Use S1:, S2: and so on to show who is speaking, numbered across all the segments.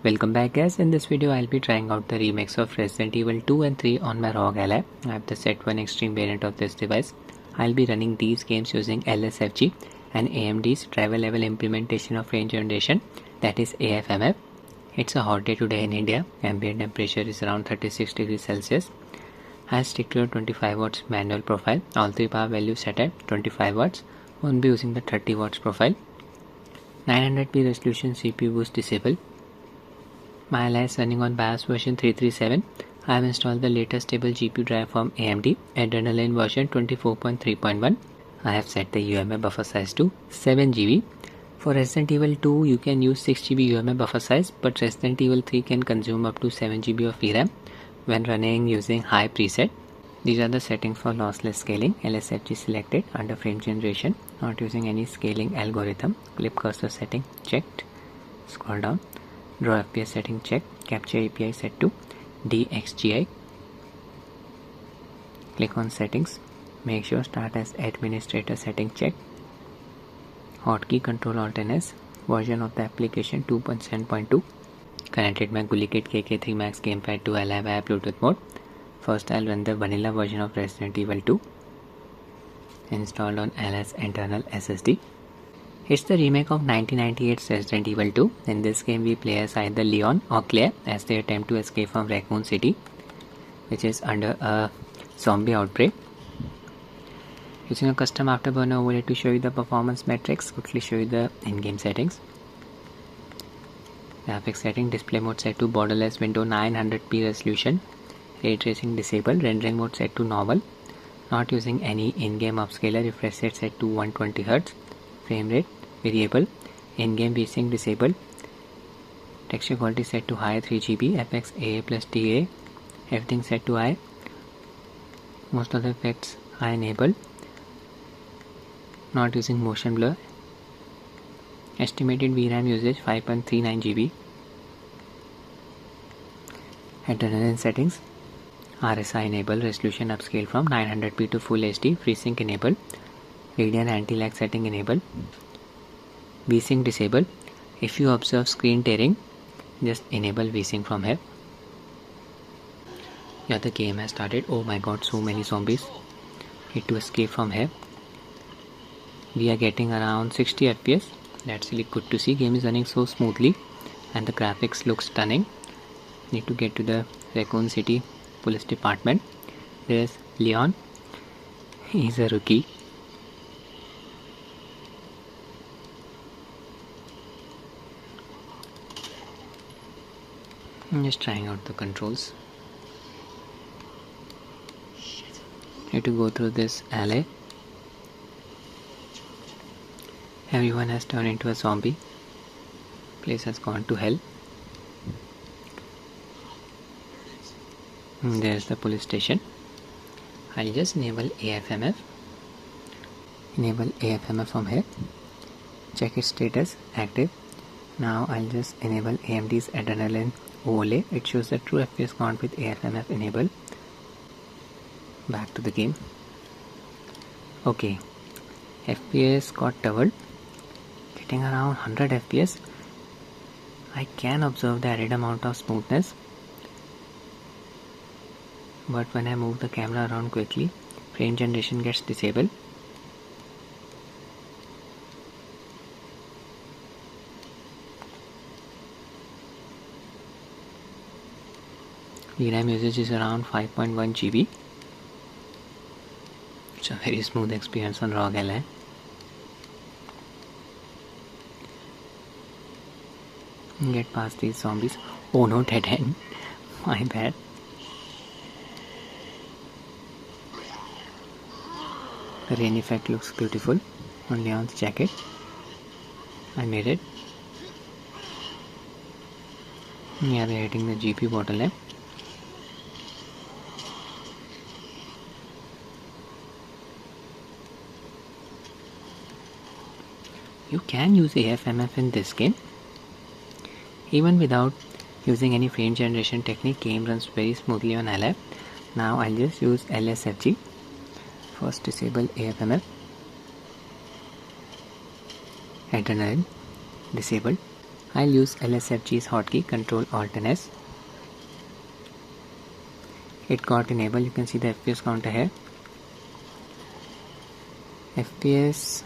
S1: Welcome back guys. In this video I'll be trying out the remix of Resident Evil 2 and 3 on my Rog Ally. I have the Z1E Extreme variant of this device. I'll be running these games using LSFG and AMD's driver level implementation of range generation, that is AFMF. It's a hot day today in India. Ambient temperature is around 36 degrees Celsius. I'll stick to a 25 watts manual profile. All three power values set at 25 watts. Won't be using the 30 watts profile. 900p resolution CPU boost disabled. My Ally is running on BIOS version 337. I have installed the latest stable GPU driver from AMD, Adrenalin version 24.3.1. I have set the UMA buffer size to 7 GB. For Resident Evil 2 you can use 6 GB UMA buffer size, but Resident Evil 3 can consume up to 7 GB of VRAM when running using high preset. These are the settings for lossless scaling. LSFG selected. Under frame generation, not using any scaling algorithm. Clip cursor setting checked. Scroll down. Draw FPS setting checked. Capture API set to DXGI. Click on settings. Make sure start as administrator setting checked. Hotkey control alt NS. Version of the application 2.7.2. Connected my GuliKit KK3 Max gamepad to Ally via Bluetooth mode. First I'll run the vanilla version of Resident Evil 2 installed on Ally's internal SSD. It's the remake of 1998's Resident Evil 2. In this game we play as either Leon or Claire as they attempt to escape from Raccoon City, which is under a zombie outbreak. Using a custom afterburner overlay to show you the performance metrics, quickly show you the in-game settings. Graphics setting, display mode set to borderless window, 900p resolution. Ray tracing disabled, rendering mode set to normal. Not using any in-game upscaler, refresh rate set to 120Hz. Frame rate variable, in-game VSync disabled. Texture quality set to high 3GB, FX AA plus TA, everything set to high. Most of the effects are enabled. Not using motion blur. Estimated VRAM usage 5.39 GB. Adrenalin settings. RSI enable, resolution upscale from 900p to full HD, FreeSync enabled, Radeon anti-lag setting enabled, VSync disabled. If you observe screen tearing, just enable VSync from here. Yeah, the game has started. Oh my god, so many zombies. Need to escape from here. We are getting around 60 FPS. That's really good to see. Game is running so smoothly and the graphics look stunning. Need to get to the Raccoon City police department. There's Leon. He's a rookie. I'm just trying out the controls. Need to go through this alley. Everyone has turned into a zombie. Place has gone to hell. There's the police station. I'll just enable AFMF. Enable AFMF from here. Check its status, active. Now I'll just enable AMD's Adrenalin overlay. It shows the true FPS count with AFMF enabled. Back to the game. Okay, FPS got doubled. Getting around 100 FPS. I can observe the added amount of smoothness. But when I move the camera around quickly, frame generation gets disabled. VRAM usage is around 5.1 GB. It's a very smooth experience on Rog Ally. Get past these zombies. Oh no, dead end. My bad. The rain effect looks beautiful on Leon's jacket. I made it. Yeah, they're hitting the GPU bottleneck. You can use AFMF in this game. Even without using any frame generation technique, game runs very smoothly on Ally. Now I'll just use LSFG. First disable AFMF. Adrenalin disabled. I'll use LSFG's hotkey Control Alt and S. It got enabled. You can see the FPS counter here. FPS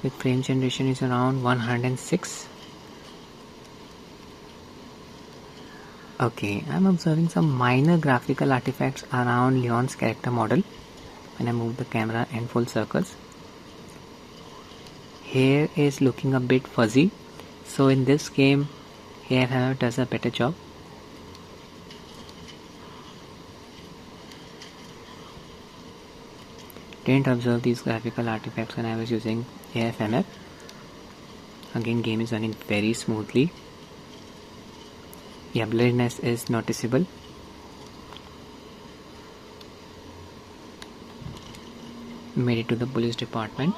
S1: with frame generation is around 106. Okay, I'm observing some minor graphical artifacts around Leon's character model when I move the camera in full circles. Hair is looking a bit fuzzy, so in this game AFMF does a better job. Didn't observe these graphical artifacts when I was using AFMF. Again, game is running very smoothly. Yeah, blurriness is noticeable. Made it to the police department.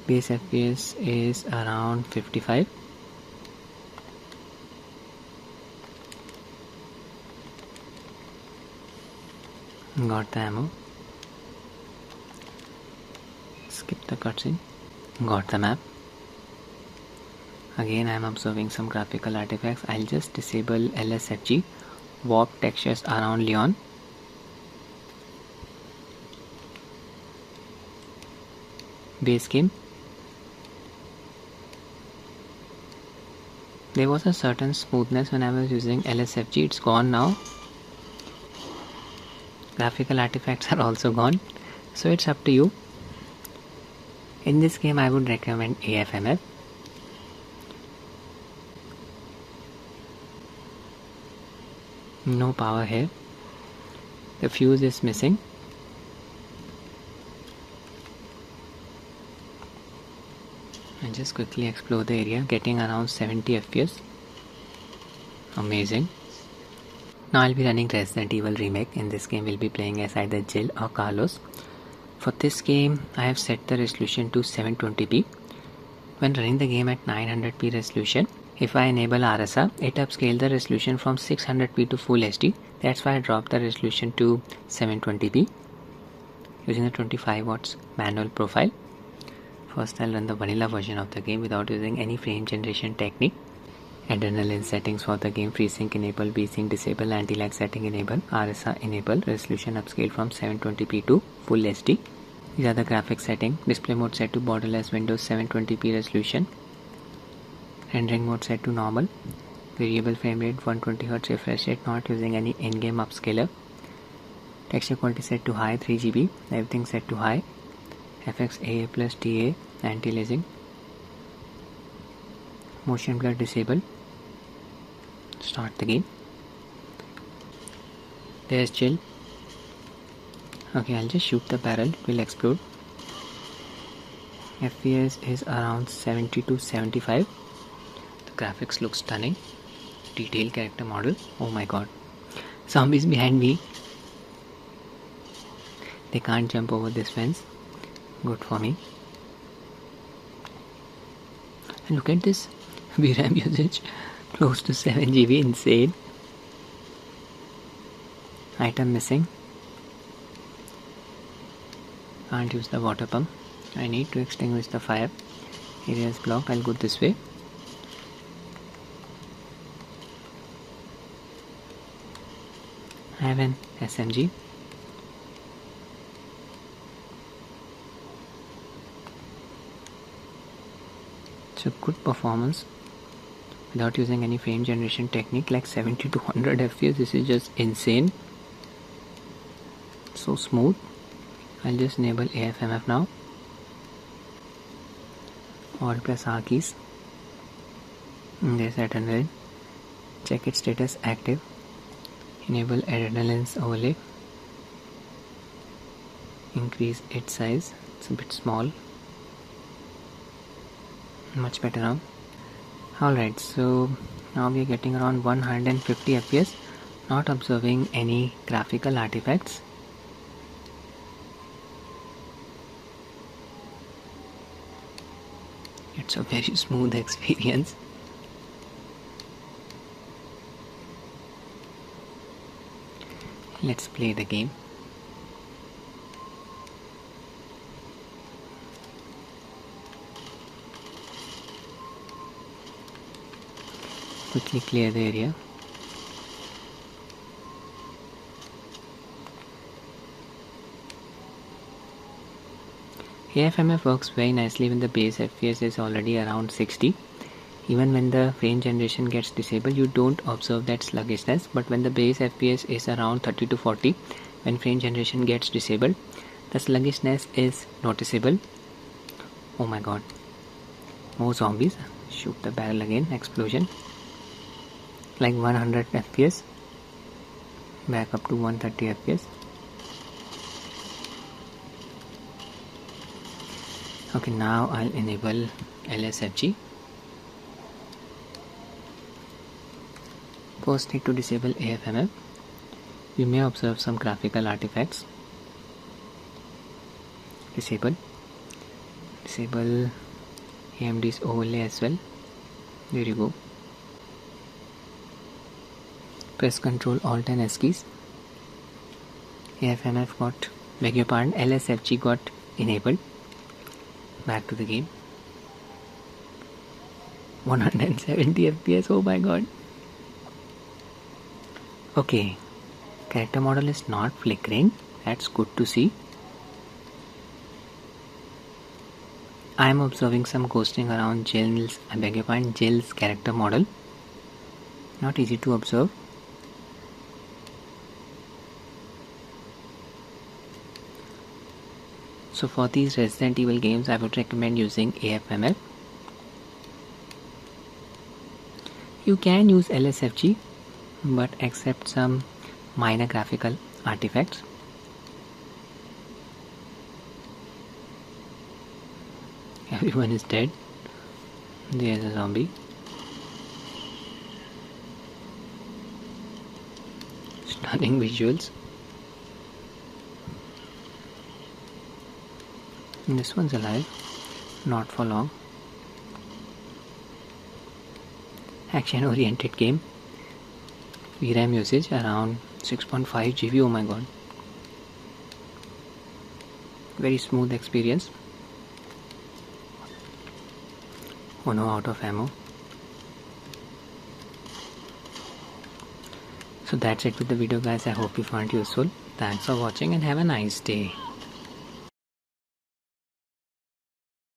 S1: Base FPS is around 55. Got the ammo. Skip the cutscene. Got the map. Again, I am observing some graphical artifacts. I'll just disable LSFG warp textures around Leon. Base game. There was a certain smoothness when I was using LSFG. It's gone now. Graphical artifacts are also gone. So it's up to you. In this game, I would recommend AFMF. No power here. The fuse is missing. And just quickly explore the area, getting around 70 FPS. Amazing. Now I'll be running Resident Evil Remake. In this game, we'll be playing as either Jill or Carlos. For this game, I have set the resolution to 720p. When running the game at 900p resolution, if I enable RSR, it upscales the resolution from 600p to Full HD. That's why I dropped the resolution to 720p using the 25 watts manual profile. First, I'll run the vanilla version of the game without using any frame generation technique. Adrenalin settings for the game: FreeSync enable, VSync disable, anti-lag setting enable, RSR enable, resolution upscale from 720p to Full HD. These are the graphics settings. Display mode set to borderless Windows, 720p resolution. Rendering mode set to normal. Variable frame rate 120Hz, refresh rate, not using any in-game upscaler. Texture quality set to high, 3GB, everything set to high. FX AA plus TA, anti-aliasing. Motion blur disable. Start the game. There's Jill. Okay, I'll just shoot the barrel, it will explode. FPS is around 70 to 75. The graphics look stunning. Detailed character model. Oh my god. Zombies behind me. They can't jump over this fence. Good for me. And look at this. VRAM usage close to 7GB. Insane. Item missing. Can't use the water pump. I need to extinguish the fire. Area is blocked. I'll go this way. I have an SMG. So good performance without using any frame generation technique, like 70 to 100 FPS. This is just insane. So smooth. I'll just enable AFMF now. Alt plus R keys. There's Adrenalin. Check its status active. Enable Adrenalin's overlay. Increase its size. It's a bit small. Much better now. Alright, so now we are getting around 150 FPS. Not observing any graphical artifacts. It's a very smooth experience. Let's play the game. Quickly clear the area. AFMF works very nicely when the base FPS is already around 60. Even when the frame generation gets disabled, you don't observe that sluggishness, but when the base FPS is around 30 to 40, when frame generation gets disabled, the sluggishness is noticeable. Oh my god. More zombies. Shoot the barrel again. Explosion. Like 100 FPS. Back up to 130 FPS. Okay, now I'll enable LSFG. First need to disable AFMF. You may observe some graphical artifacts. Disable AMD's overlay as well. There you go. Press Ctrl Alt and S keys. AFMF got, beg your pardon, LSFG got enabled. Back to the game. 170 FPS, oh my god. Okay, character model is not flickering. That's good to see. I am observing some ghosting around Jill's character model. Not easy to observe. So for these Resident Evil games, I would recommend using AFMF. You can use LSFG, but accept some minor graphical artifacts. Everyone is dead. There's a zombie. Stunning visuals. This one's alive. Not for long. Action oriented game. VRAM usage around 6.5 GB. Oh my god. Very smooth experience. Oh no, out of ammo. So that's it with the video guys. I hope you found it useful. Thanks for watching and have a nice day.